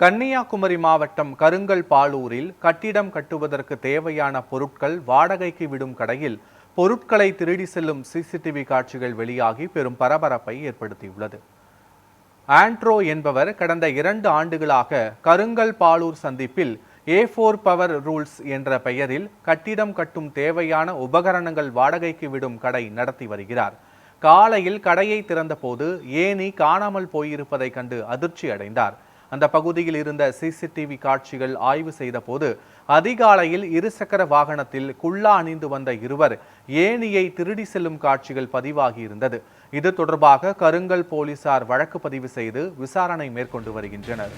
கன்னியாகுமரி மாவட்டம் கருங்கல் பாலூரில் கட்டிடம் கட்டுவதற்கு தேவையான பொருட்கள் வாடகைக்கு விடும் கடையில் பொருட்களை திருடி செல்லும் சிசிடிவி காட்சிகள் வெளியாகி பெரும் பரபரப்பை ஏற்படுத்தியுள்ளது. ஆண்ட்ரோ என்பவர் கடந்த 2 ஆண்டுகளாக கருங்கல் பாலூர் சந்திப்பில் A4 பவர் ரூல்ஸ் என்ற பெயரில் கட்டிடம் கட்டும் தேவையான உபகரணங்கள் வாடகைக்கு விடும் கடை நடத்தி வருகிறார். காலையில் கடையை திறந்தபோது ஏணி காணாமல் போயிருப்பதை கண்டு அதிர்ச்சி அடைந்தார். அந்த பகுதியில் இருந்த சிசிடிவி காட்சிகள் ஆய்வு செய்த போது அதிகாலையில் இருசக்கர வாகனத்தில் குல்லா அணிந்து வந்த இருவர் ஏணியை திருடி செல்லும் காட்சிகள் பதிவாகி இருந்தது. இது தொடர்பாக கருங்கல் போலீசார் வழக்கு பதிவு செய்து விசாரணை மேற்கொண்டு வருகின்றனர்.